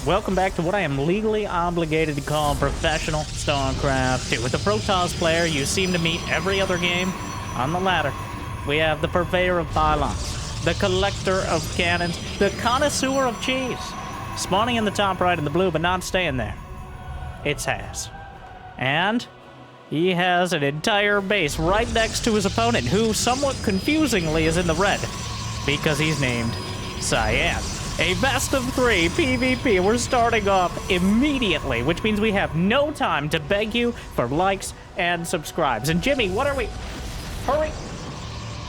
Welcome back to what I am legally obligated to call professional StarCraft 2. With the Protoss player, you seem to meet every other game on the ladder. We have the purveyor of pylons, the collector of cannons, the connoisseur of cheese. Spawning in the top right in the blue, but not staying there. It's Has. And he has an entire base right next to his opponent, who somewhat confusingly is in the red, because he's named Cyan. A best of 3 PvP. We're starting off immediately, which means we have no time to beg you for likes and subscribes. And Jimmy, what are we... Hurry!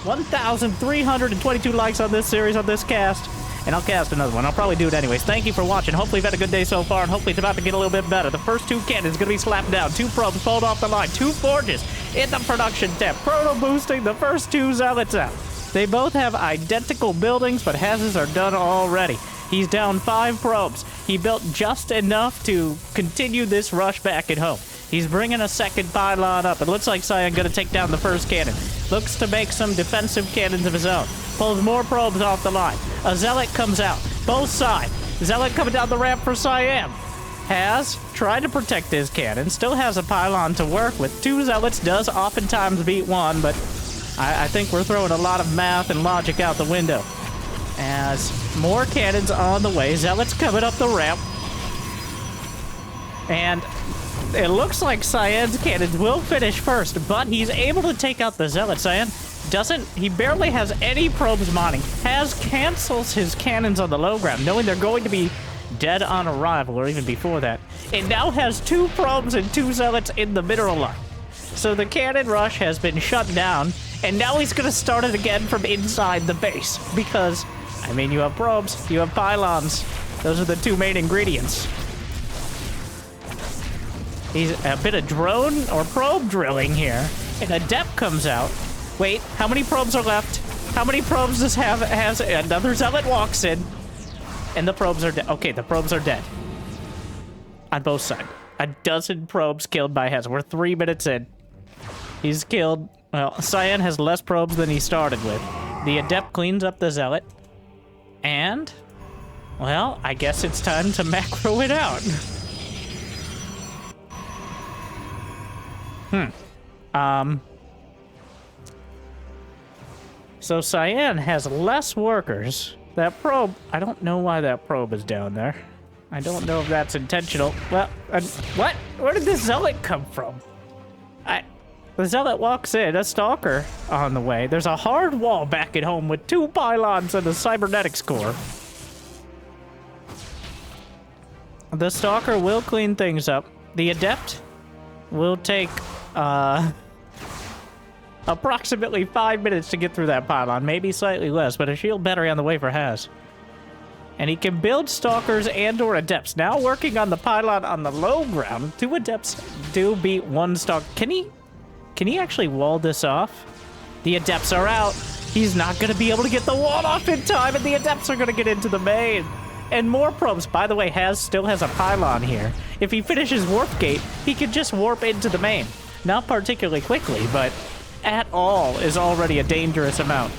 1,322 likes on this series, on this cast. And I'll cast another one. I'll probably do it anyways. Thank you for watching. Hopefully you've had a good day so far, and hopefully it's about to get a little bit better. The first 2 cannons going to be slapped down. 2 probes pulled off the line. 2 forges in the production tab. Proto boosting the first 2 zealots out. They both have identical buildings, but Haz's are done already. He's down 5 probes. He built just enough to continue this rush back at home. He's bringing a second pylon up. It looks like Cyan going to take down the first cannon. Looks to make some defensive cannons of his own. Pulls more probes off the line. A zealot comes out. Both sides. Zealot coming down the ramp for Cyan. Has tried to protect his cannon. Still has a pylon to work with. 2 zealots does oftentimes beat 1, but I think we're throwing a lot of math and logic out the window. As more cannons on the way. Zealots coming up the ramp. And it looks like Cyan's cannons will finish first, but he's able to take out the Zealot. Cyan he barely has any probes mining. Has cancels his cannons on the low ground, knowing they're going to be dead on arrival, or even before that. It now has 2 probes and 2 Zealots in the mineral line. So the cannon rush has been shut down, and now he's going to start it again from inside the base. Because, I mean, you have probes, you have pylons. Those are the 2 main ingredients. He's a bit of drone or probe drilling here, and a depth comes out. Wait, how many probes are left? How many probes does has another zealot walks in, and the probes are dead. Okay, the probes are dead on both sides. A dozen probes killed by Has. We're 3 minutes in. He's killed. Well, Cyan has less probes than he started with. The adept cleans up the zealot, and well, I guess it's time to macro it out. So Cyan has less workers. That probe, I don't know why that probe is down there. I don't know if that's intentional. Well, what? Where did this zealot come from? The zealot walks in, a stalker on the way. There's a hard wall back at home with 2 pylons and a cybernetics core. The stalker will clean things up. The adept will take, approximately 5 minutes to get through that pylon, maybe slightly less, but a shield battery on the way for Has. And he can build stalkers and or adepts. Now working on the pylon on the low ground, 2 adepts do beat 1 stalker. Can he actually wall this off? The adepts are out. He's not going to be able to get the wall off in time, and the adepts are going to get into the main. And more probes. By the way, Has still has a pylon here. If he finishes warp gate, he can just warp into the main. Not particularly quickly, but at all is already a dangerous amount.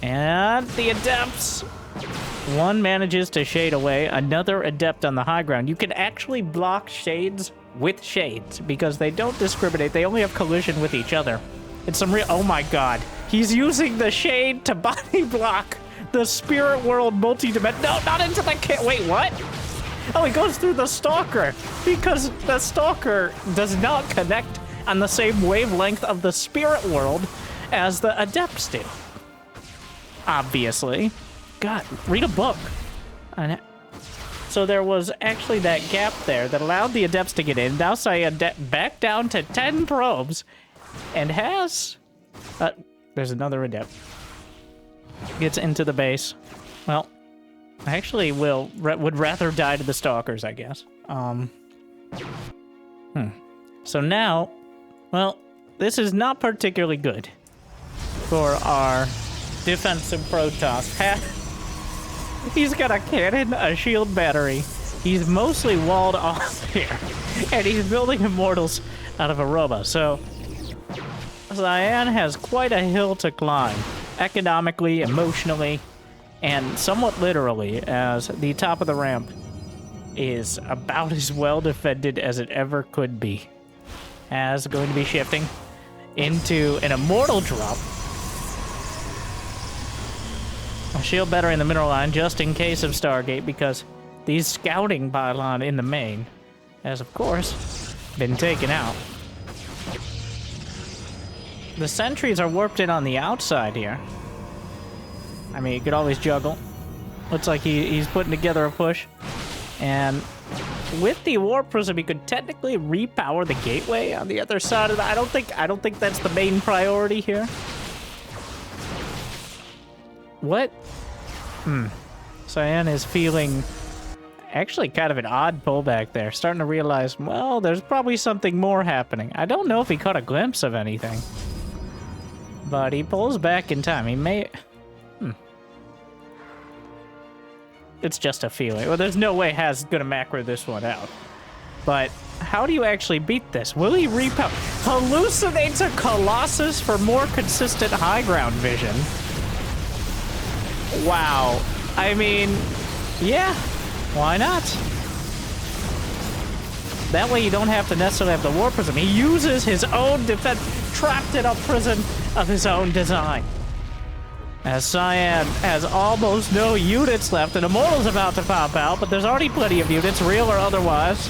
And the adepts. 1 manages to shade away. Another adept on the high ground. You can actually block shades with shades because they don't discriminate. They only have collision with each other. It's some real... Oh my god. He's using the shade to body block the spirit world multi-dimensional... No, not into the... Wait, what? Oh, he goes through the stalker because the stalker does not connect on the same wavelength of the spirit world as the adepts do. Obviously. God, read a book. So there was actually that gap there that allowed the adepts to get in. Now Cyan back down to 10 probes and has... there's another adept. Gets into the base. Well, I actually would rather die to the stalkers, I guess. So now, well, this is not particularly good for our defensive Protoss. He's got a cannon, a shield battery. He's mostly walled off here. And he's building immortals out of a robo. So Cyan has quite a hill to climb. Economically, emotionally, And somewhat literally, as the top of the ramp is about as well defended as it ever could be. As going to be shifting into an immortal drop. A shield better in the mineral line just in case of Stargate, because these scouting pylon in the main has, of course, been taken out. The sentries are warped in on the outside here. I mean, you could always juggle. Looks like he's putting together a push. And with the warp prism, he could technically repower the gateway on the other side of that. I don't think that's the main priority here. What? Cyan is feeling actually kind of an odd pullback there. Starting to realize, well, there's probably something more happening. I don't know if he caught a glimpse of anything. But he pulls back in time. He may... It's just a feeling. Well, there's no way Haz is going to macro this one out. But how do you actually beat this? Will he repower? Hallucinates a Colossus for more consistent high ground vision. Wow. I mean, yeah, why not? That way you don't have to necessarily have the War Prism. He uses his own defense, trapped in a prison of his own design. As Cyan has almost no units left, and Immortal's about to pop out, but there's already plenty of units, real or otherwise.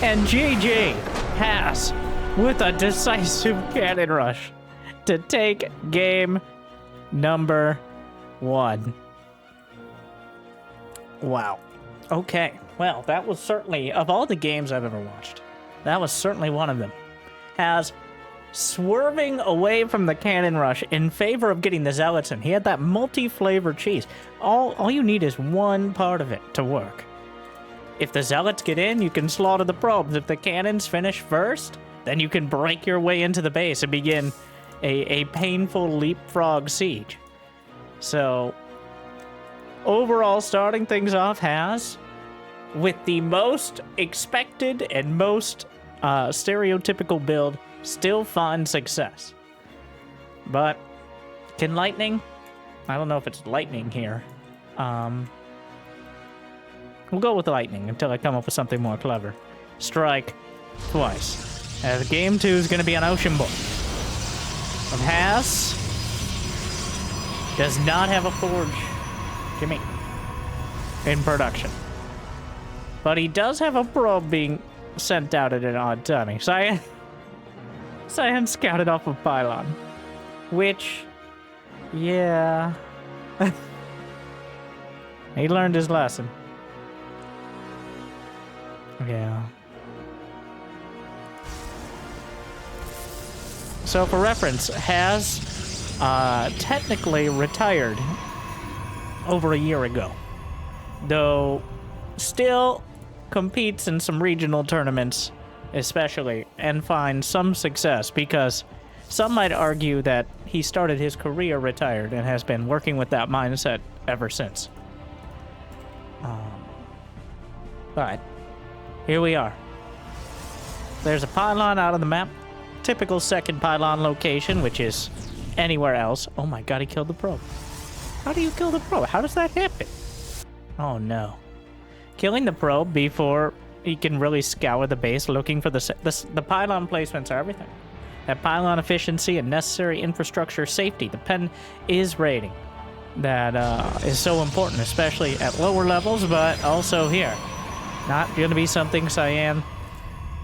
And GG has, with a decisive cannon rush, to take game number 1. Wow. Okay. Well, that was certainly, of all the games I've ever watched, that was certainly one of them. Has swerving away from the cannon rush in favor of getting the zealots in. He had that multi-flavor cheese. All you need is one part of it to work. If the zealots get in, you can slaughter the probes. If the cannons finish first, then you can break your way into the base and begin a painful leapfrog siege. So, overall, starting things off has, with the most expected and most stereotypical build, still find success. But can lightning? I don't know if it's lightning here. We'll go with lightning until I come up with something more clever. Strike twice. As game 2 is going to be an ocean bolt. Haz does not have a forge, Jimmy, in production. But he does have a probe being sent out at an odd timing. Cyan scouted off of Pylon. Which, yeah. He learned his lesson. Yeah. So for reference, Haz technically retired over a year ago. Though still competes in some regional tournaments, especially, and finds some success, because some might argue that he started his career retired and has been working with that mindset ever since. But here we are. There's a pylon out on the map. Typical second pylon location, which is anywhere else. Oh my god, he killed the probe. How do you kill the probe? How does that happen? Oh no. Killing the probe before he can really scour the base looking for the pylon placements are everything. That pylon efficiency and necessary infrastructure safety, the pen is rating. That is so important, especially at lower levels, but also here. Not going to be something Cyan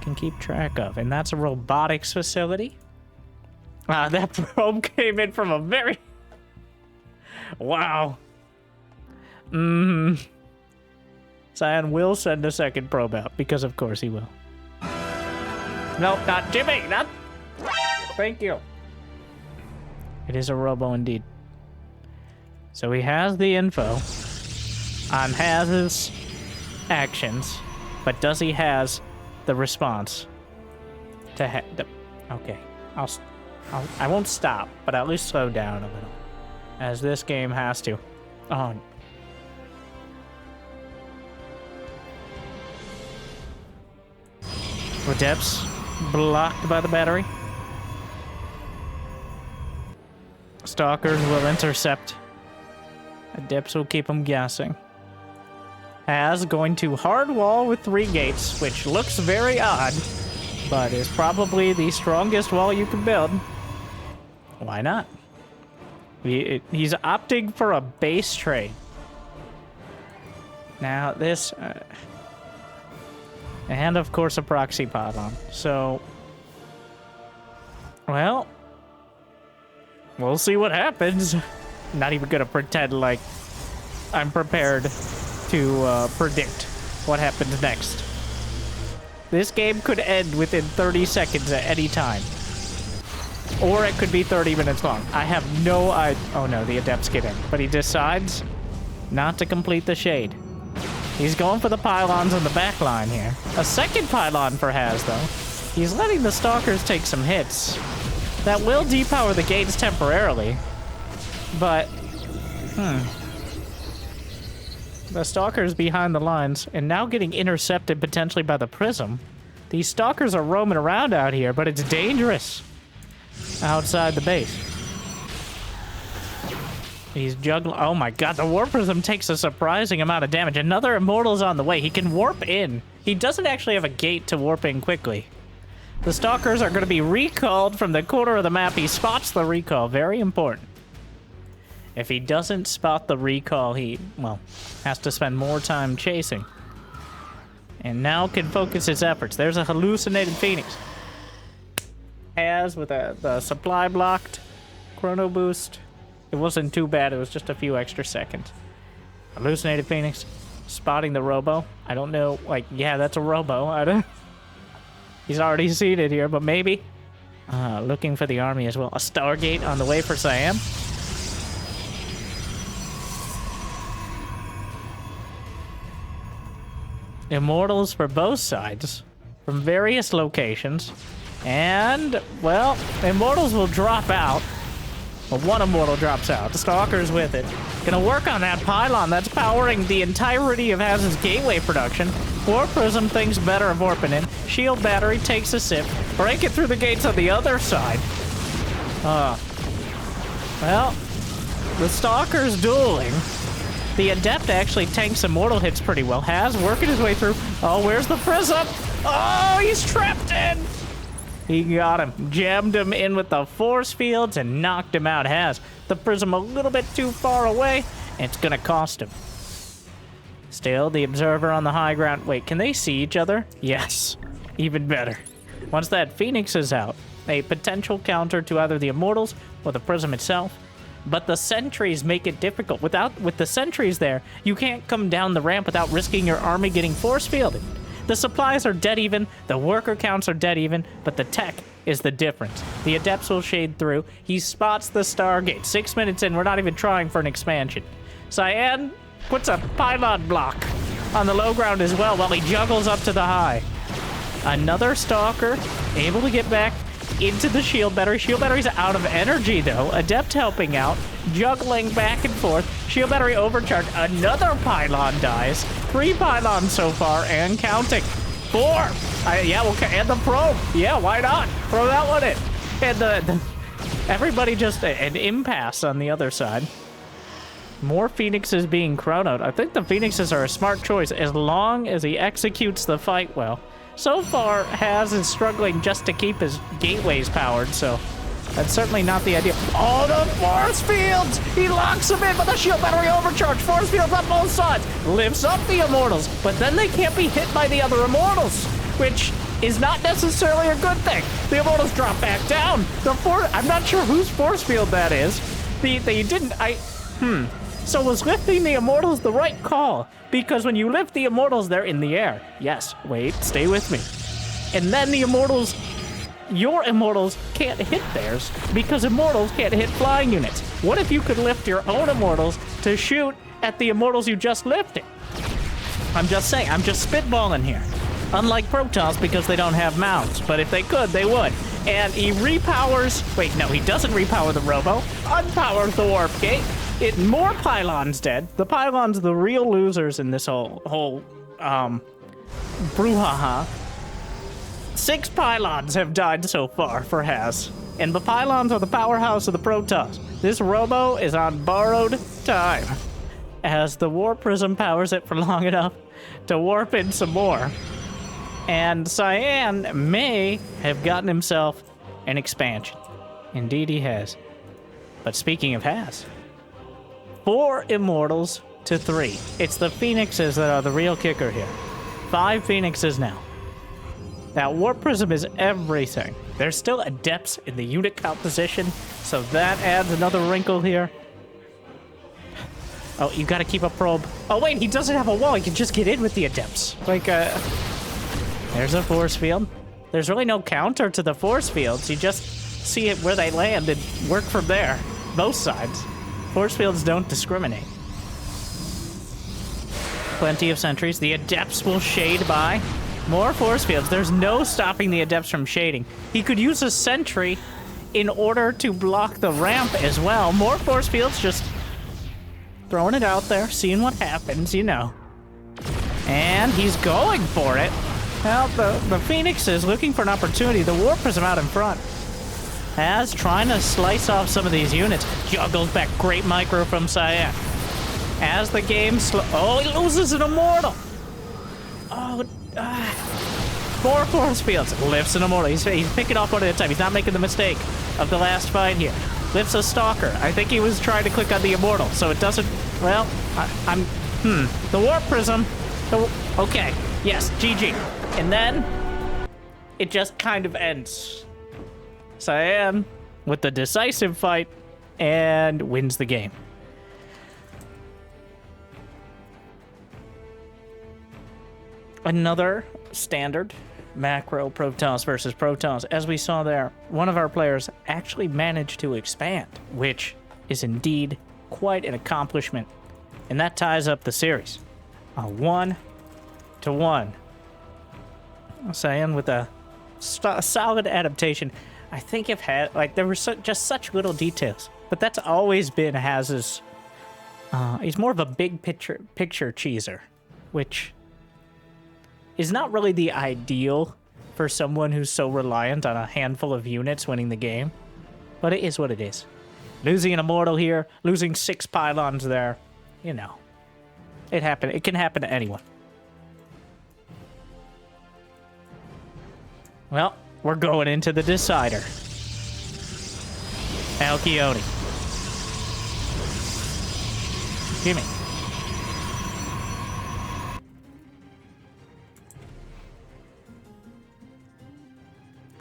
can keep track of. And that's a robotics facility. That probe came in from a very... Wow. Cyan will send a second probe out, because of course he will. No, not Jimmy! Not... Thank you. It is a robo indeed. So he has the info on Haz's actions, but does he has the response to okay, I won't stop, but at least slow down a little, as this game has to. Oh. Depths blocked by the battery. Stalkers will intercept Adepts will keep them guessing. Has going to hard wall with 3 gates, which looks very odd, but is probably the strongest wall you can build. Why not? He's opting for a base trade. Now this... and of course a proxy pylon. So... well... we'll see what happens. Not even gonna pretend like I'm prepared to predict what happens next. This game could end within 30 seconds at any time. Or it could be 30 minutes long. I have no idea. Oh no, the Adepts get in. But he decides not to complete the shade. He's going for the pylons on the back line here. A second pylon for Haz, though. He's letting the Stalkers take some hits. That will depower the gates temporarily. But, the Stalker's behind the lines, and now getting intercepted potentially by the Prism. These Stalkers are roaming around out here, but it's dangerous outside the base. He's juggling. Oh my god, the Warp Prism takes a surprising amount of damage. Another Immortal's on the way. He can warp in. He doesn't actually have a gate to warp in quickly. The Stalkers are going to be recalled from the corner of the map. He spots the recall. Very important. If he doesn't spot the recall, he, well, has to spend more time chasing. And now can focus his efforts. There's a hallucinated Phoenix. As with the supply blocked. Chrono boost. It wasn't too bad. It was just a few extra seconds. Hallucinated Phoenix. Spotting the Robo. I don't know. Like, yeah, that's a Robo. I don't... He's already seen it here, but maybe. Looking for the army as well. A Stargate on the way for Cyan. Immortals for both sides. From various locations. And, well, Immortals will drop out. Well, one Immortal drops out. The Stalker's with it. Gonna work on that pylon that's powering the entirety of Haz's gateway production. Warp Prism thinks better of warping in. Shield Battery takes a sip. Break it through the gates on the other side. Well, the Stalker's dueling. The Adept actually tanks Immortal hits pretty well. Haz working his way through. Oh, where's the Prism? Oh, he's trapped in! He got him. Jammed him in with the force fields and knocked him out. Haz the Prism a little bit too far away, and it's gonna cost him. Still, the Observer on the high ground. Wait, can they see each other? Yes. Even better. Once that Phoenix is out, a potential counter to either the Immortals or the Prism itself. But the sentries make it difficult. With the sentries there, you can't come down the ramp without risking your army getting force fielded. The supplies are dead even, the worker counts are dead even, but the tech is the difference. The Adepts will shade through. He spots the Stargate. 6 minutes in, we're not even trying for an expansion. Cyan puts a pylon block on the low ground as well while he juggles up to the high. Another Stalker able to get back into the Shield Battery. Shield Battery's out of energy, though. Adept helping out, juggling back and forth. Shield Battery overcharged. Another pylon dies. 3 pylons so far, and counting. 4! Yeah, well, and the probe. Yeah, why not? Throw that one in. And everybody just an impasse on the other side. More Phoenixes being chronoed. I think the Phoenixes are a smart choice as long as he executes the fight well. So far, Haz is struggling just to keep his gateways powered, so that's certainly not the idea. Oh, the force fields! He locks them in, but the Shield Battery overcharged. Force fields on both sides. Lifts up the Immortals, but then they can't be hit by the other Immortals, which is not necessarily a good thing. The Immortals drop back down. I'm not sure whose force field that is. So was lifting the Immortals the right call? Because when you lift the Immortals, they're in the air. Yes, wait, stay with me. And then the Immortals, your Immortals can't hit theirs because Immortals can't hit flying units. What if you could lift your own Immortals to shoot at the Immortals you just lifted? I'm just saying, I'm just spitballing here. Unlike Protoss, because they don't have mounts, but if they could, they would. And he repowers, wait, no, he doesn't repower the Robo, unpowers the Warp Gate. More pylons dead. The pylons are the real losers in this whole brouhaha. 6 pylons have died so far for Haz. And the pylons are the powerhouse of the Protoss. This Robo is on borrowed time. as the Warp Prism powers it for long enough to warp in some more. And Cyan may have gotten himself an expansion. Indeed he has. But speaking of has, 4 Immortals to 3. It's the Phoenixes that are the real kicker here. 5 Phoenixes now. Now, Warp Prism is everything. There's still Adepts in the unit composition, so that adds another wrinkle here. Oh, you gotta keep a probe. Oh, wait, he doesn't have a wall. He can just get in with the Adepts. Like, there's a force field. There's really no counter to the force fields. You just see it where they land and work from there. Both sides. Force fields don't discriminate. Plenty of sentries. The Adepts will shade by. More force fields. There's no stopping the Adepts from shading. He could use a sentry in order to block the ramp as well. More force fields, just throwing it out there, seeing what happens, you know. And he's going for it. Well, the Phoenix is looking for an opportunity. The Warp Prism out in front. As trying to slice off some of these units. Juggles back. Great micro from Cyan. As the game oh, he loses an Immortal. Oh, 4 force fields. Lifts an Immortal. He's picking off one at a time. He's not making the mistake of the last fight here. Lifts a Stalker. I think he was trying to click on the Immortal, so it doesn't... Well, The Warp Prism. Okay. Yes, GG. And then it just kind of ends. Cyan with the decisive fight and wins the game. Another standard macro Protoss versus Protoss. As we saw there, one of our players actually managed to expand, which is indeed quite an accomplishment. And that ties up the series. A 1-1. Cyan with a solid adaptation. I think if there were just such little details, but that's always been Haz's. He's more of a big picture cheeser, which is not really the ideal for someone who's so reliant on a handful of units winning the game, but it is what it is. Losing an Immortal here, losing 6 pylons there, you know, it happened. It can happen to anyone. Well, we're going into the decider. Alcyone. Gimme.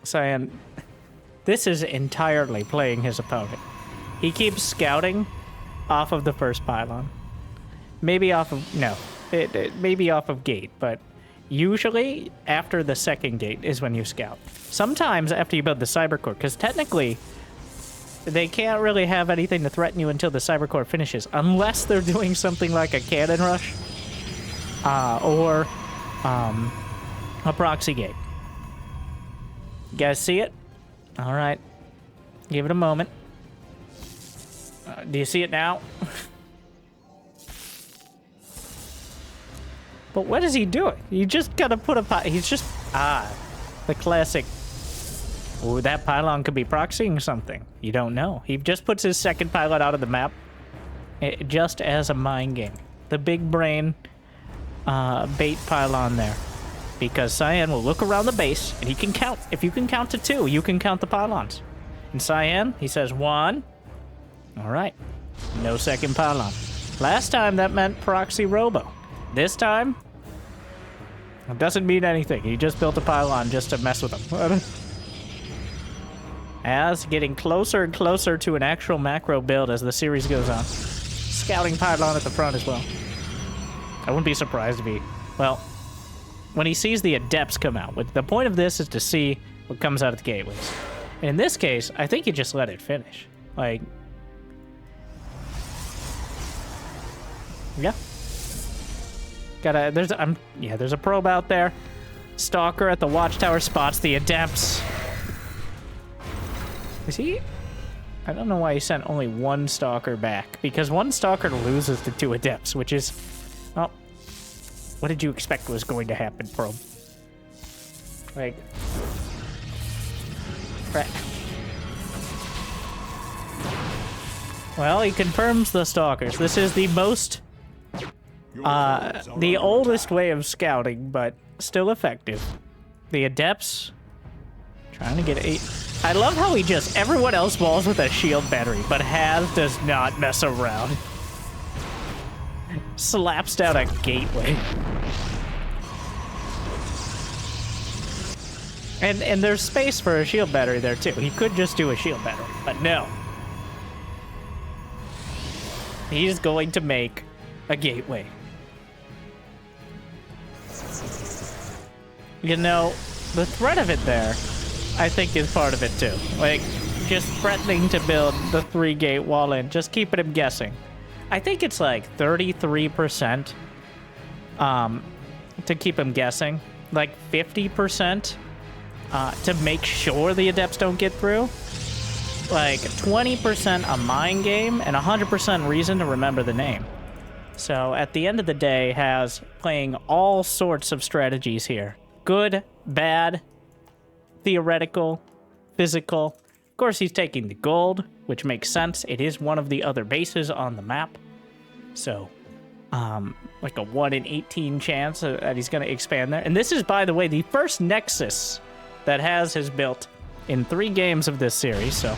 Cyan, this is entirely playing his opponent. He keeps scouting off of the first pylon. Maybe off of... No. Maybe off of gate, but usually after the second gate is when you scout. Sometimes after you build the cybercore, because technically they can't really have anything to threaten you until the cybercore finishes, unless they're doing something like a cannon rush or a proxy gate. You guys see it? All right. Give it a moment. Do you see it now? But what is he doing? You just gotta put a... He's just... the classic... Ooh, that pylon could be proxying something. You don't know. He just puts his second pylon out of the map just as a mind game. The big brain bait pylon there. Because Cyan will look around the base and he can count. If you can count to 2, you can count the pylons. And Cyan, he says 1. All right. No second pylon. Last time that meant proxy robo. This time, it doesn't mean anything. He just built a pylon just to mess with them. As getting closer and closer to an actual macro build as the series goes on. Scouting pylon at the front as well. I wouldn't be surprised if he... Well, when he sees the Adepts come out. The point of this is to see what comes out of the gateways. In this case, I think you just let it finish. Like... Yeah. There's a probe out there. Stalker at the watchtower spots the Adepts. Is he? I don't know why he sent only 1 Stalker back. Because 1 Stalker loses to 2 Adepts, which is... Well, what did you expect was going to happen, probe? Like... Well, he confirms the Stalkers. This is the most The oldest way of scouting, but still effective. The Adepts trying to get 8. I love how he just, everyone else walls with a shield battery, but Haz does not mess around. Slaps down a gateway. And there's space for a shield battery there too. He could just do a shield battery, but no. He's going to make a gateway. You know, the threat of it there, I think, is part of it too. Like, just threatening to build the 3-gate wall in, just keeping him guessing. I think it's like 33% to keep him guessing. Like 50% to make sure the Adepts don't get through. Like 20% a mind game and 100% reason to remember the name. So at the end of the day, Haz playing all sorts of strategies here. Good, bad, theoretical, physical. Of course, he's taking the gold, which makes sense. It is one of the other bases on the map. So, like a 1 in 18 chance that he's going to expand there. And this is, by the way, the first Nexus that Haz has built in 3 games of this series. So,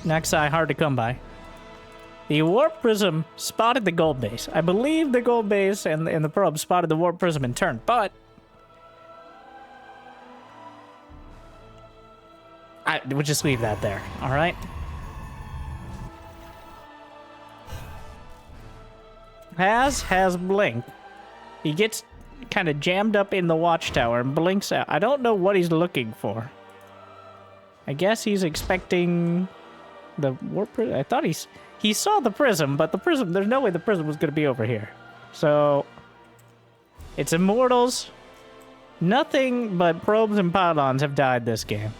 Nexi, hard to come by. The Warp Prism spotted the gold base. I believe the gold base and the probe spotted the Warp Prism in turn, but we'll just leave that there, all right? Has Blink. He gets kind of jammed up in the watchtower and blinks out. I don't know what he's looking for. I guess he's expecting the Warp Prism. I thought he saw the prism, but the prism, there's no way the prism was going to be over here. So, it's Immortals. Nothing but probes and pylons have died this game.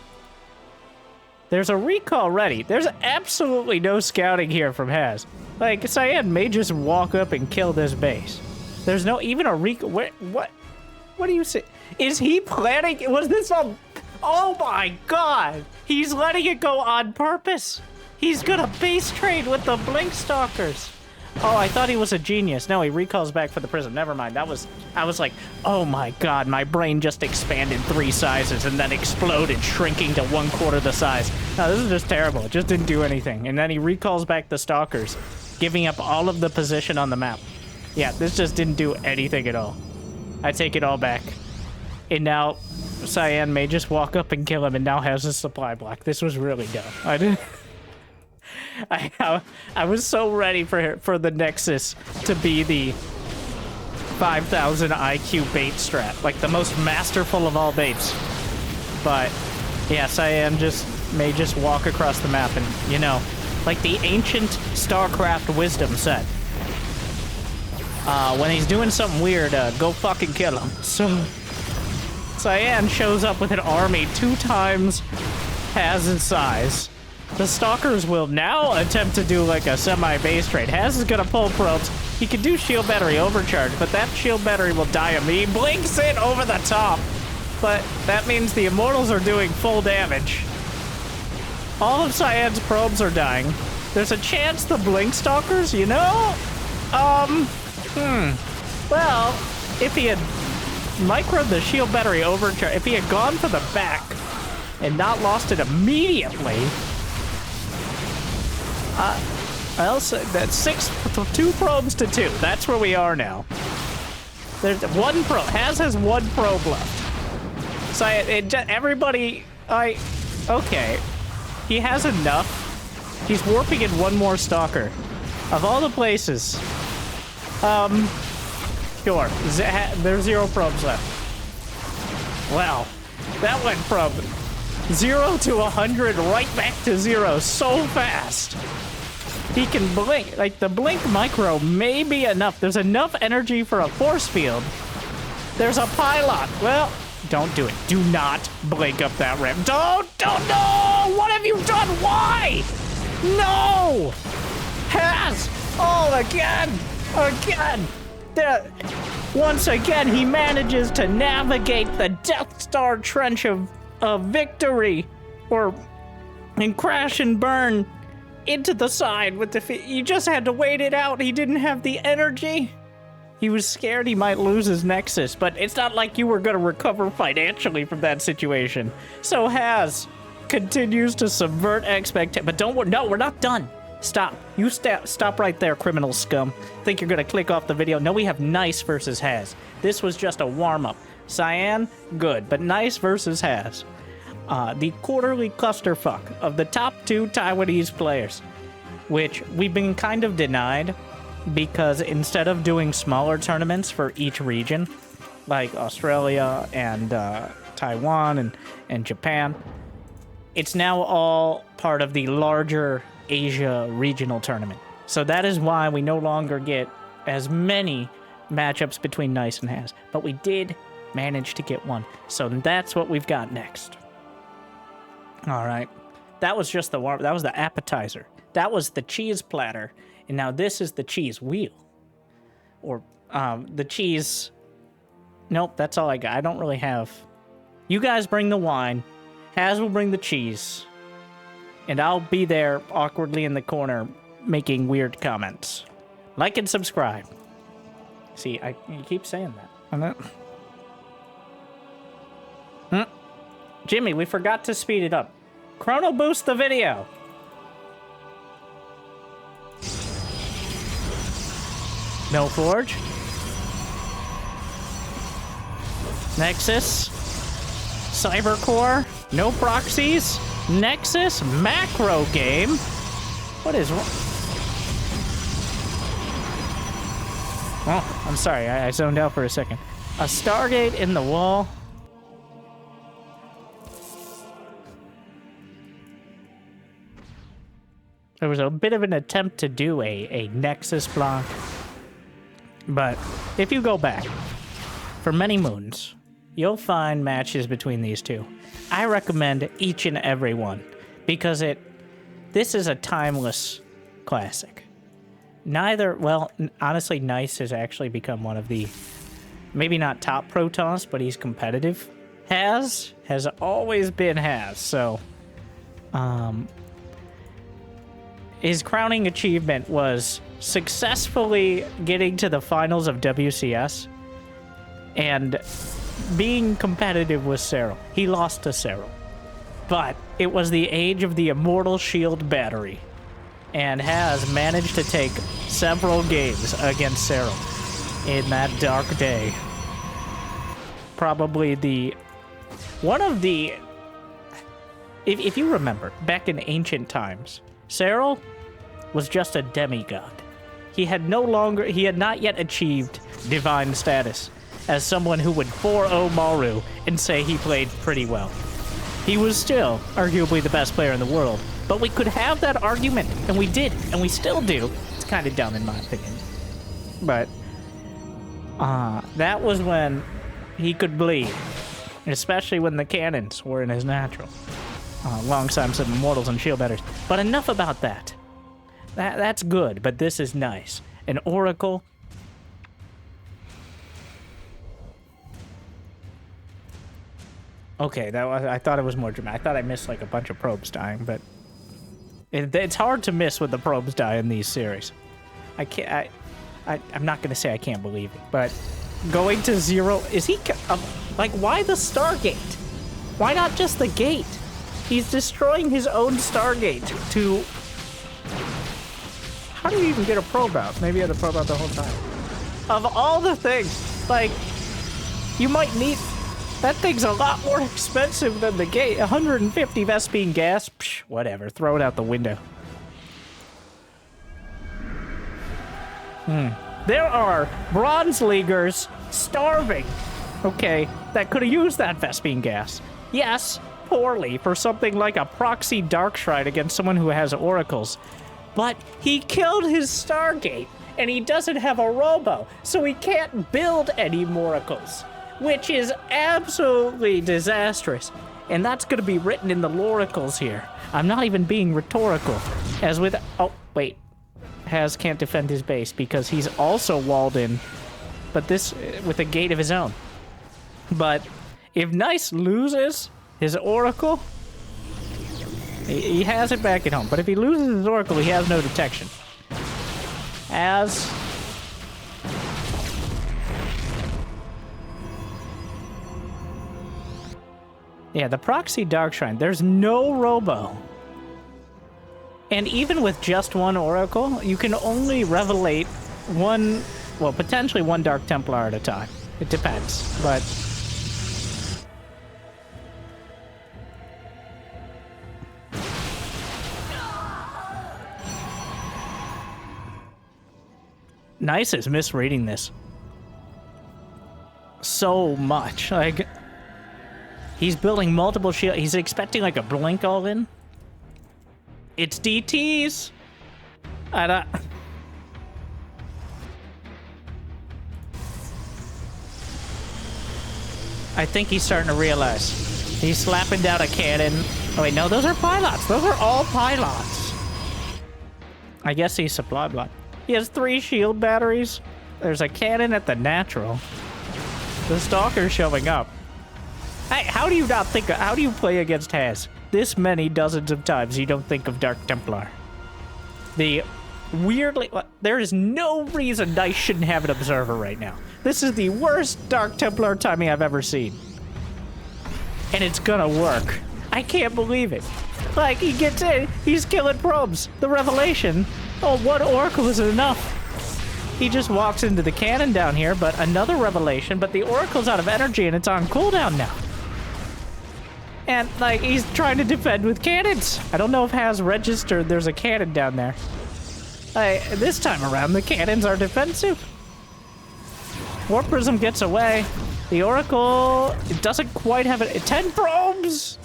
There's a recall ready. There's absolutely no scouting here from Haz. Like, Cyan may just walk up and kill this base. There's no, even a recall. What do you say? Is he planning? Was this a... Oh my god! He's letting it go on purpose! He's gonna base trade with the Blink Stalkers! Oh, I thought he was a genius. No, he recalls back for the prism. Never mind. I was like, oh my god, my brain just expanded 3 sizes and then exploded, shrinking to 1/4 the size. No, this is just terrible. It just didn't do anything. And then he recalls back the Stalkers, giving up all of the position on the map. Yeah, this just didn't do anything at all. I take it all back. And now, Cyan may just walk up and kill him and now has a supply block. This was really dumb. I didn't... I was so ready for the Nexus to be the 5,000 IQ bait strat, like the most masterful of all baits. But yeah, Cyan may just walk across the map and, you know, like the ancient StarCraft wisdom said, when he's doing something weird, go fucking kill him. So Cyan shows up with an army 2 times Haz's size. The Stalkers will now attempt to do like a semi-base trade. Haz is gonna pull probes. He can do shield battery overcharge, but that shield battery will die him. He blinks it over the top. But that means the Immortals are doing full damage. All of Cyan's probes are dying. There's a chance the Blink Stalkers, you know? Well, if he had microed the shield battery overcharge, if he had gone for the back and not lost it immediately, well, so that's 2 probes to 2. That's where we are now. There's 1 probe. Haz has 1 probe left. So everybody, okay. He has enough. He's warping in 1 more Stalker. Of all the places, sure. There's 0 probes left. Wow, that went from 0 to 100 right back to 0 so fast. He can blink. Like, the blink micro may be enough. There's enough energy for a force field. There's a pylon. Well, don't do it. Do not blink up that ramp. Don't, no! What have you done? Why? No! Haz! Oh, again! Once again, he manages to navigate the Death Star trench of victory, and crash and burn into the side with the... You just had to wait it out. He didn't have the energy. He was scared he might lose his Nexus, but it's not like you were going to recover financially from that situation. So Haz continues to subvert expectations. But don't worry. No, we're not done. Stop. You stop right there, criminal scum. Think you're going to click off the video? No, we have Nice versus Haz. This was just a warm-up. Cyan, good. But Nice versus Haz. The quarterly clusterfuck of the top 2 Taiwanese players, which we've been kind of denied. Because instead of doing smaller tournaments for each region, like Australia and Taiwan and Japan, it's now all part of the larger Asia regional tournament. So that is why we no longer get as many matchups between Nice and Haz. But we did manage to get one. So that's what we've got next. All right. That was just that was the appetizer. That was the cheese platter. And now this is the cheese wheel. Or the cheese... Nope, that's all I got. I don't really have... You guys bring the wine. Haz will bring the cheese. And I'll be there awkwardly in the corner making weird comments. Like and subscribe. See, you keep saying that. Jimmy, we forgot to speed it up. Chrono boost the video. No Forge. Nexus. Cybercore. No proxies. Nexus. Macro game. What is wrong? Oh, I'm sorry. I zoned out for a second. A Stargate in the wall. There was a bit of an attempt to do a Nexus block. But if you go back for many moons, you'll find matches between these two. I recommend each and every one because this is a timeless classic. Honestly, Nice has actually become one of the, maybe not top Protoss, but he's competitive. Has always been Haz, so his crowning achievement was successfully getting to the finals of WCS and being competitive with Cyril. He lost to Cyril, but it was the age of the Immortal Shield battery, and has managed to take several games against Cyril in that dark day. Probably one of the... If you remember, back in ancient times, Cyril was just a demigod. He had not yet achieved divine status as someone who would 4-0 Maru and say he played pretty well. He was still arguably the best player in the world, but we could have that argument, and we did, and we still do. It's kind of dumb in my opinion. But that was when he could bleed, especially when the cannons were in his natural, alongside some Immortals and Shield Batters. But enough about that. That's good, but this is nice. An Oracle. Okay, I thought it was more dramatic. I thought I missed like a bunch of probes dying, but it's hard to miss when the probes die in these series. I'm not gonna say I can't believe it, but going to 0, is he like, why the Stargate? Why not just the gate? He's destroying his own Stargate to... How do you even get a probe out? Maybe you had a probe out the whole time. Of all the things, like, you might need... That thing's a lot more expensive than the gate. 150 Vespene gas? Psh, whatever, throw it out the window. There are Bronze Leaguers starving, okay, that could have used that Vespene gas. Yes, poorly for something like a proxy Dark Shrine against someone who has oracles. But he killed his Stargate, and he doesn't have a robo, so he can't build any oracles, which is absolutely disastrous. And that's going to be written in the loracles here. I'm not even being rhetorical. As with... Oh, wait. Haz can't defend his base because he's also walled in, but this with a gate of his own. But if Nice loses his oracle, He has it back at home, but if he loses his Oracle, he has no detection. Yeah, the Proxy Dark Shrine, there's no Robo. And even with just one Oracle, you can only revelate one, well, potentially one Dark Templar at a time. It depends, but... Nice is misreading this so much. Like, he's building multiple shields. He's expecting like a blink all in. It's DTs. I think he's starting to realize. He's slapping down a cannon. Oh wait, no, those are pylons. Those are all pylons. I guess he's supply block. He has 3 shield batteries. There's a cannon at the natural. The Stalker's showing up. Hey, how do you not think of, how do you play against Haz? This many dozens of times you don't think of Dark Templar. The weirdly, there is no reason I shouldn't have an observer right now. This is the worst Dark Templar timing I've ever seen. And it's gonna work. I can't believe it. Like, he gets in, he's killing probes. The revelation. Oh, one Oracle isn't enough. He just walks into the cannon down here, but another revelation, but the Oracle's out of energy and it's on cooldown now. And, like, he's trying to defend with cannons. I don't know if Haz registered there's a cannon down there. This time around, the cannons are defensive. Warp Prism gets away. The Oracle, it doesn't quite have it. 10 probes!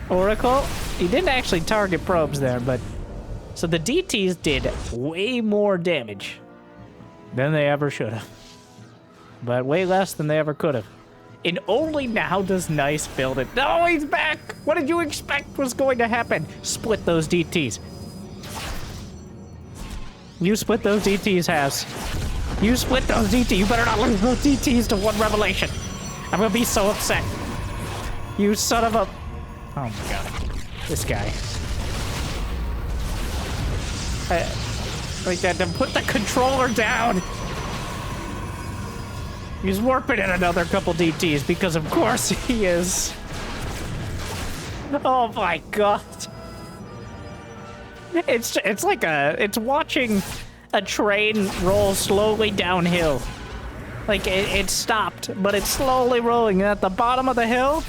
Oracle, he didn't actually target probes there, but... So the DTs did way more damage than they ever should have. But way less than they ever could have. And only now does Nice build it. No, he's back! What did you expect was going to happen? Split those DTs. You split those DTs, Haz. You split those DTs. You better not lose those DTs to one revelation. I'm gonna be so upset. You son of a... Oh my god. This guy. Like that, to put the controller down. He's warping in another couple DTs because of course he is. Oh my god. It's like it's watching a train roll slowly downhill. Like it stopped, but it's slowly rolling. And at the bottom of the hill,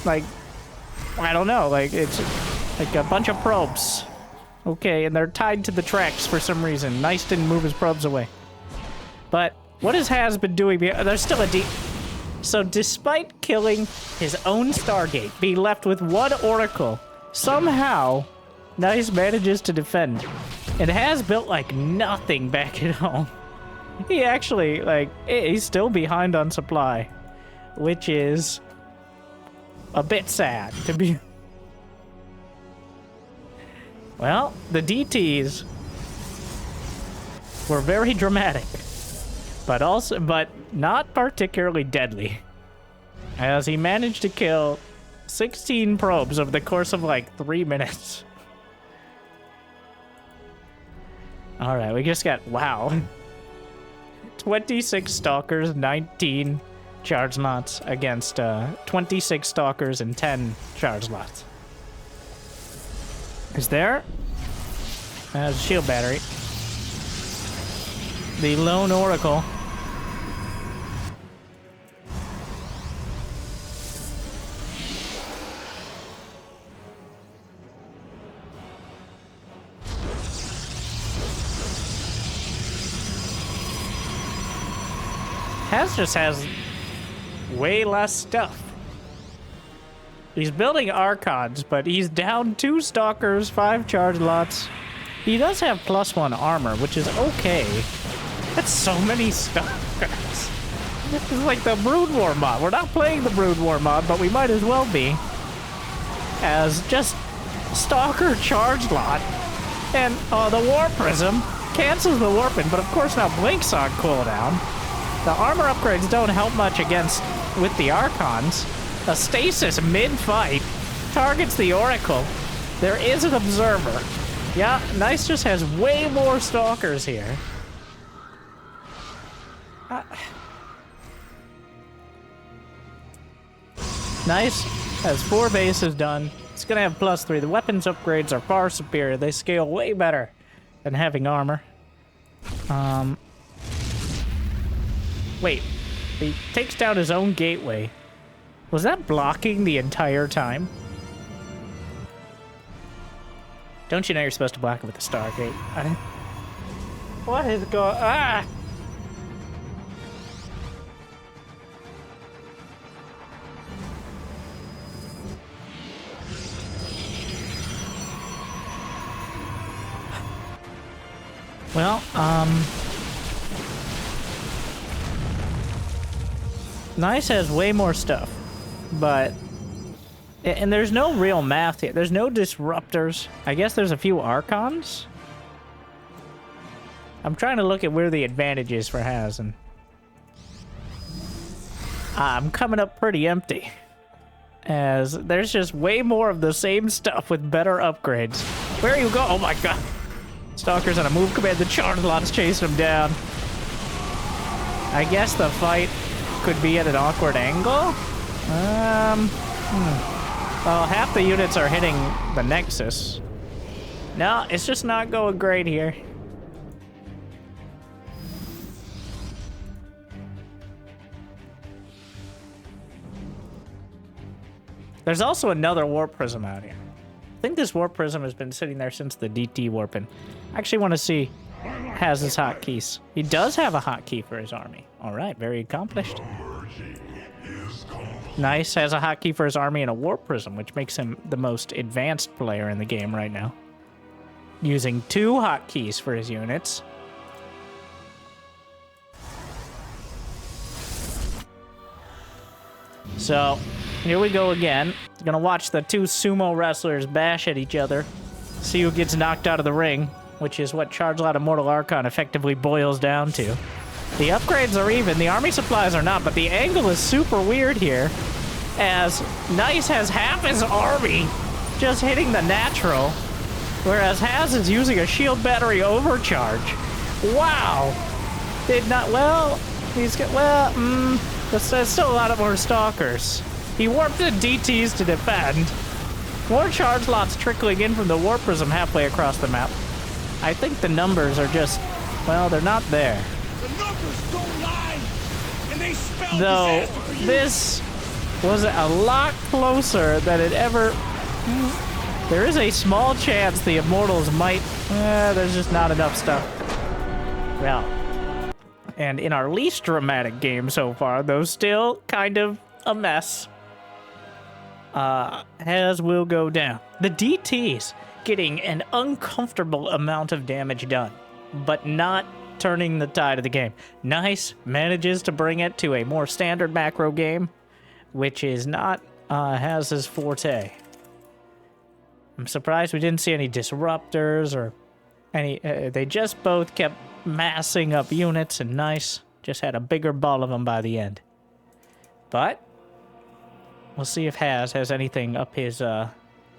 like, I don't know, like it's like a bunch of probes. Okay, and they're tied to the tracks for some reason. Nice didn't move his probes away. But what has Haz been doing? There's still a D. So despite killing his own Stargate, being left with one Oracle, somehow Nice manages to defend. And Haz built like nothing back at home. He actually, like, he's still behind on supply, which is a bit sad to be. Well, the DTs were very dramatic, but not particularly deadly, as he managed to kill 16 probes over the course of like 3 minutes. All right, we just got, wow. 26 Stalkers, 19 charge lots against 26 Stalkers and 10 charge lots. Is there? There's a shield battery. The lone Oracle. Haz just has way less stuff. He's building Archons, but he's down 2 Stalkers, 5 charge lots. He does have +1 armor, which is okay. That's so many Stalkers. This is like the Brood War mod. We're not playing the Brood War mod, but we might as well be. As just Stalker charge lot. And the Warp Prism cancels the warping, but of course now Blink's on cooldown. The armor upgrades don't help much against with the Archons. A stasis mid-fight targets the Oracle. There is an observer. Yeah, Nice just has way more stalkers here. Nice has 4 bases done. It's gonna have +3. The weapons upgrades are far superior. They scale way better than having armor. Wait, he takes down his own gateway. Was that blocking the entire time? Don't you know you're supposed to block it with the Stargate? What is going? Ah! Well, Nice has way more stuff, but... And there's no real math here. There's no disruptors. I guess there's a few Archons? I'm trying to look at where the advantage is for Hazen. I'm coming up pretty empty, as there's just way more of the same stuff with better upgrades. Where you go? Oh my god. Stalker's on a move command. The Chargelot's chasing him down. I guess the fight could be at an awkward angle? Well, half the units are hitting the Nexus. No, it's just not going great here. There's also another Warp Prism out here. I think this Warp Prism has been sitting there since the DT warping. I actually want to see has his hotkeys. He does have a hotkey for his army. All right, very accomplished. Nice has a hotkey for his army and a Warp Prism, which makes him the most advanced player in the game right now. Using 2 hotkeys for his units. So, here we go again. Gonna watch the 2 sumo wrestlers bash at each other. See who gets knocked out of the ring, which is what Chargelot Immortal Archon effectively boils down to. The upgrades are even, the army supplies are not, but the angle is super weird here, as Nice has half his army just hitting the natural, whereas Haz is using a shield battery overcharge. Wow! Did not, well, he's got, well, there's still a lot of more stalkers. He warped the DTs to defend. More charge lots trickling in from the Warp Prism halfway across the map. I think the numbers are just, well, they're not there. The numbers don't lie, and they spell Though, disaster for you. this was a lot closer than it ever... There is a small chance the Immortals might... there's just not enough stuff. Well, and in our least dramatic game so far, though still kind of a mess, Haz will go down. The DTs getting an uncomfortable amount of damage done, but not turning the tide of the game. Nice manages to bring it to a more standard macro game, which is not Haz's forte. I'm surprised we didn't see any disruptors or any... they just both kept massing up units, and Nice just had a bigger ball of them by the end. But we'll see if Haz has anything up his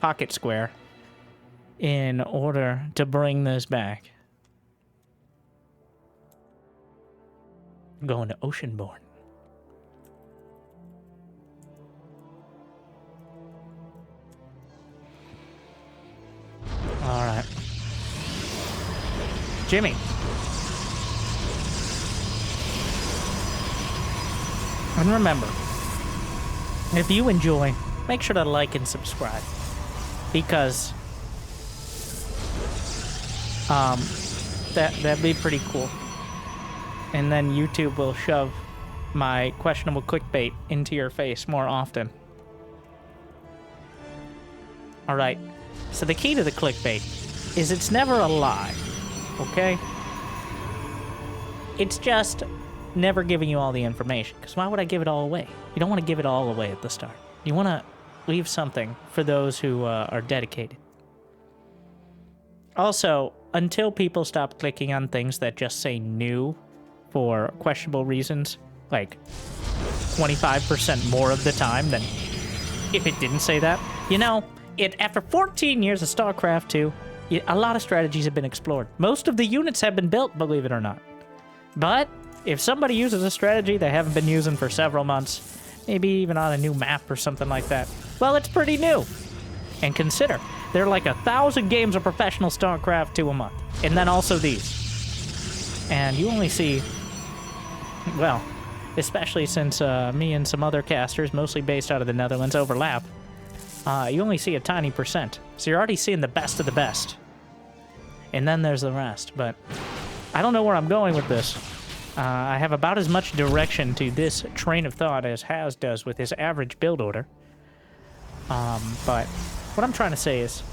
pocket square in order to bring this back. Going to Oceanborn. All right. Jimmy. And remember, if you enjoy, make sure to like and subscribe, because that'd be pretty cool. And then YouTube will shove my questionable clickbait into your face more often. All right. So the key to the clickbait is it's never a lie, okay? It's just never giving you all the information, because why would I give it all away? You don't want to give it all away at the start. You want to leave something for those who are dedicated. Also, until people stop clicking on things that just say new for questionable reasons, like 25% more of the time than if it didn't say that. You know, after 14 years of StarCraft 2, a lot of strategies have been explored. Most of the units have been built, believe it or not. But if somebody uses a strategy they haven't been using for several months, maybe even on a new map or something like that, well, it's pretty new. And consider, there are like 1,000 games of professional StarCraft 2 a month. And then also these. And you only see, well, especially since me and some other casters, mostly based out of the Netherlands, overlap, you only see a tiny percent. So you're already seeing the best of the best. And then there's the rest. But I don't know where I'm going with this. I have about as much direction to this train of thought as Haz does with his average build order. But what I'm trying to say is,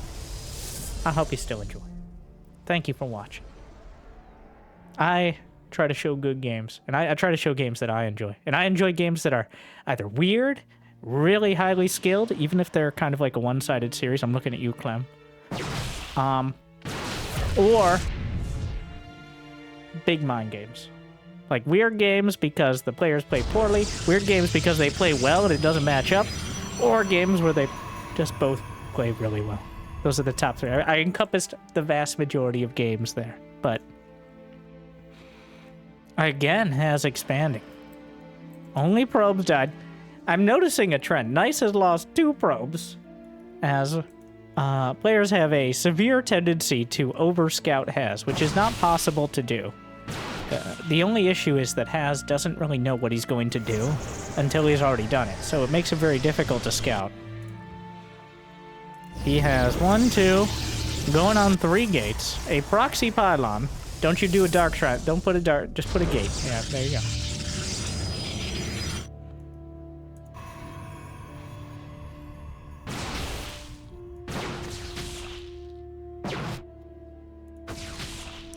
I hope you still enjoy. Thank you for watching. I try to show good games, and I try to show games that I enjoy. And I enjoy games that are either weird, really highly skilled, even if they're kind of like a one-sided series. I'm looking at you, Clem. Or big mind games. Like weird games because the players play poorly, weird games because they play well and it doesn't match up, or games where they just both play really well. Those are the top three. I encompassed the vast majority of games there, but again, has expanding. Only probes died. I'm noticing a trend. Nice has lost 2 probes, as players have a severe tendency to over-scout Haz, which is not possible to do. The only issue is that Haz doesn't really know what he's going to do until he's already done it, so it makes it very difficult to scout. He has 1, 2, going on 3 gates, a proxy pylon. Don't you do a dark shrine. Don't put a dark, just put a gate. Yeah, there you go.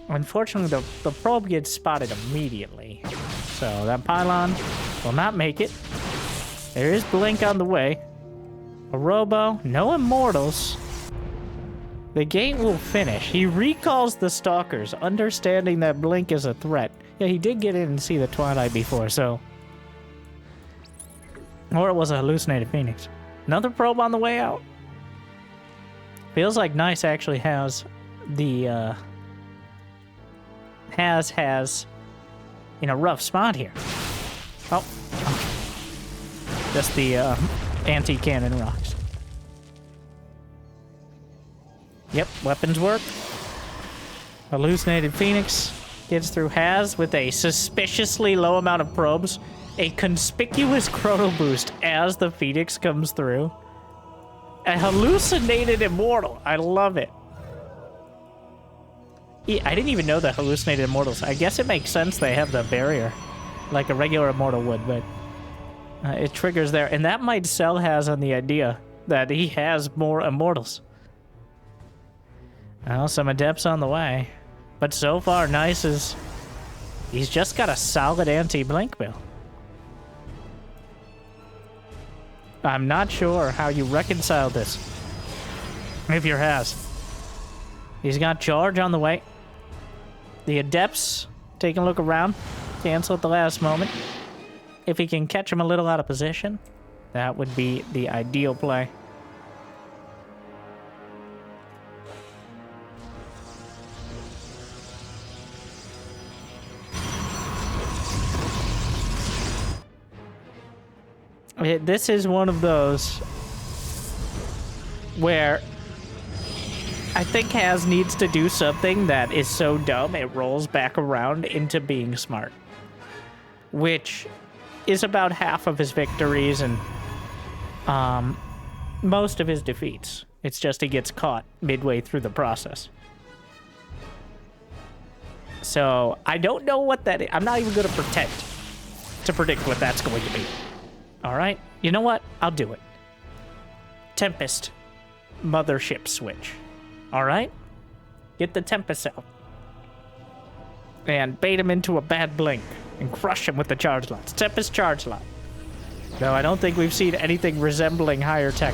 Unfortunately, the probe gets spotted immediately. So that pylon will not make it. There is Blink on the way. A Robo, no Immortals. The gate will finish. He recalls the Stalkers, understanding that Blink is a threat. Yeah, he did get in and see the Twilight before, so... Or it was a hallucinated Phoenix. Another probe on the way out. Feels like Nice actually has the, has in a rough spot here. Oh. Just the, anti-cannon rocks. Yep, weapons work. Hallucinated Phoenix gets through Haz with a suspiciously low amount of probes. A conspicuous chrono boost as the Phoenix comes through. A hallucinated Immortal. I love it. I didn't even know the hallucinated Immortals. I guess it makes sense they have the barrier, like a regular Immortal would, but it triggers there. And that might sell Haz on the idea that he has more Immortals. Well, some Adepts on the way. But so far, Nice is... He's just got a solid anti-blink bill. I'm not sure how you reconcile this. If you're Haz. He's got Charge on the way. The Adepts taking a look around. Cancel at the last moment. If he can catch him a little out of position, that would be the ideal play. This is one of those where I think Haz needs to do something that is so dumb it rolls back around into being smart, which is about half of his victories and most of his defeats. It's just he gets caught midway through the process. So I don't know what that is. I'm not even going to pretend to predict what that's going to be. All right, you know what? I'll do it. Tempest mothership switch. All right? Get the Tempest out. And bait him into a bad blink. And crush him with the charge lots. Tempest charge lot. Though I don't think we've seen anything resembling higher tech.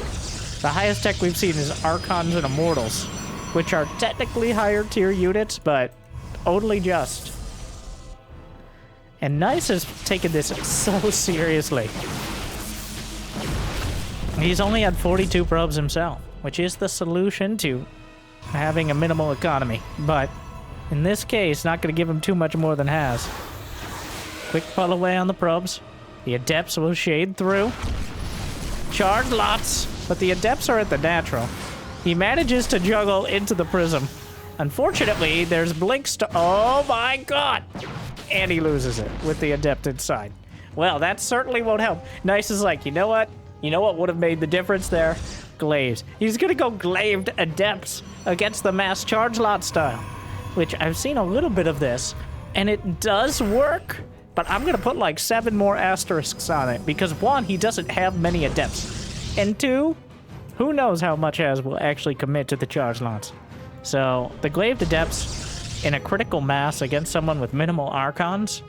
The highest tech we've seen is Archons and Immortals, which are technically higher tier units, but only just. And Nice is taking this so seriously. He's only had 42 probes himself, which is the solution to having a minimal economy. But in this case, not going to give him too much more than has. Quick pull away on the probes. The Adepts will shade through. Charge lots, but the Adepts are at the natural. He manages to juggle into the Prism. Unfortunately, there's blinks to... Oh my god! And he loses it with the Adept inside. Well, that certainly won't help. Nice is like, you know what? You know what would have made the difference there? Glaives. He's gonna go Glaved Adepts against the mass charge lot style, which I've seen a little bit of this, and it does work, but I'm gonna put like 7 more asterisks on it, because 1, he doesn't have many Adepts, and 2, who knows how much Az will actually commit to the charge lots. So, the Glaved Adepts in a critical mass against someone with minimal Archons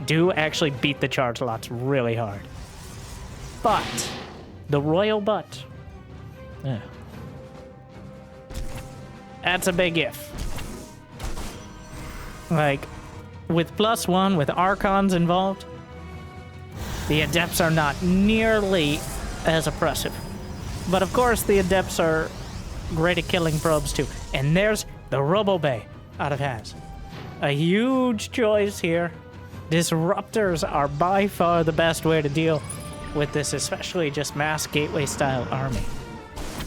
do actually beat the charge lots really hard. But, the royal but. Yeah. That's a big if. Like, with +1, with Archons involved, the Adepts are not nearly as oppressive. But of course, the Adepts are great at killing probes too. And there's the Robo Bay out of Haz. A huge choice here. Disruptors are by far the best way to deal with this, especially just mass gateway style army.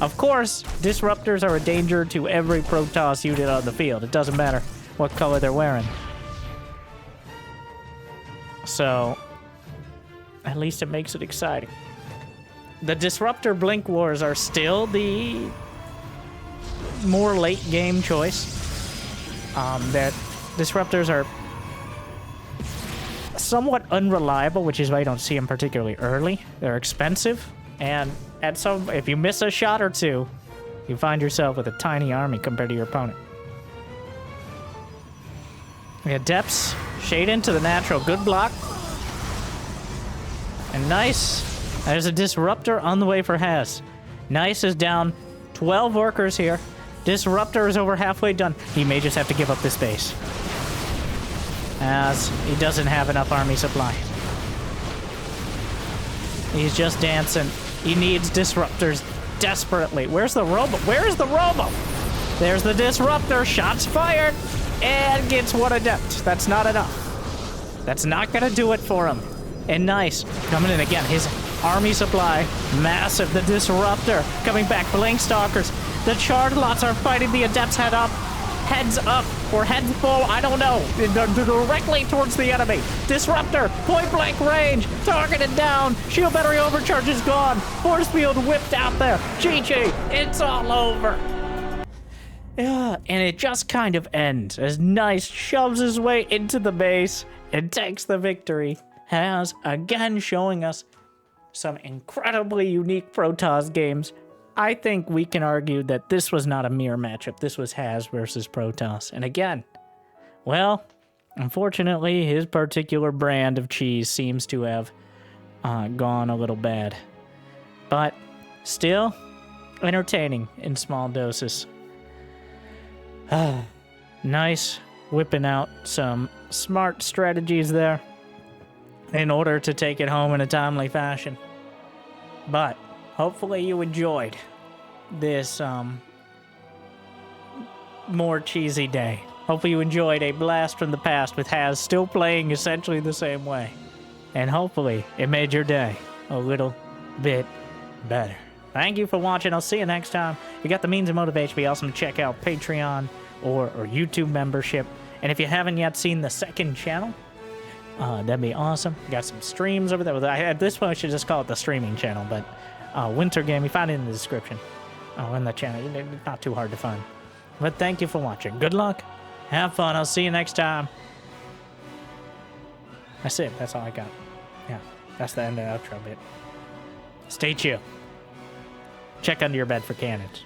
Of course, disruptors are a danger to every Protoss unit on the field. It doesn't matter what color they're wearing. So, at least it makes it exciting. The Disruptor Blink Wars are still the more late game choice. That disruptors are somewhat unreliable, which is why you don't see them particularly early. They're expensive, and at some, if you miss a shot or two, you find yourself with a tiny army compared to your opponent. The Adepts shade into the natural, good block. And Nice, there's a Disruptor on the way for Haz. Nice is down 12 workers here. Disruptor is over halfway done. He may just have to give up this base, as he doesn't have enough army supply. He's just dancing. He needs disruptors desperately. Where's the Robo? Where is the Robo? There's the Disruptor. Shots fired. And gets 1 Adept. That's not enough. That's not going to do it for him. And Nice coming in again. His army supply, massive. The Disruptor coming back. Blink Stalkers. The Charge Lots are fighting the Adepts heads up, or heads full, I don't know. Directly towards the enemy. Disruptor, point blank range, targeted down. Shield battery overcharge is gone. Force field whipped out there. GG, it's all over. Yeah, and it just kind of ends as Nice shoves his way into the base and takes the victory. Haz again showing us some incredibly unique Protoss games. I think we can argue that this was not a mere matchup. This was Haz versus Protoss. And again, well, unfortunately, his particular brand of cheese seems to have gone a little bad. But still, entertaining in small doses. Nice whipping out some smart strategies there in order to take it home in a timely fashion. But hopefully you enjoyed this more cheesy day. Hopefully you enjoyed a blast from the past with Haz still playing essentially the same way. And hopefully it made your day a little bit better. Thank you for watching. I'll see you next time. If you got the means and motivation, be awesome to check out Patreon or YouTube membership. And if you haven't yet seen the second channel, that'd be awesome. We got some streams over there. At this point, I should just call it the streaming channel, but Winter Game, you find it in the description. In the channel. It's not too hard to find. But thank you for watching. Good luck. Have fun. I'll see you next time. That's it. That's all I got. Yeah, that's the end of the outro bit. Stay chill. Check under your bed for cannons.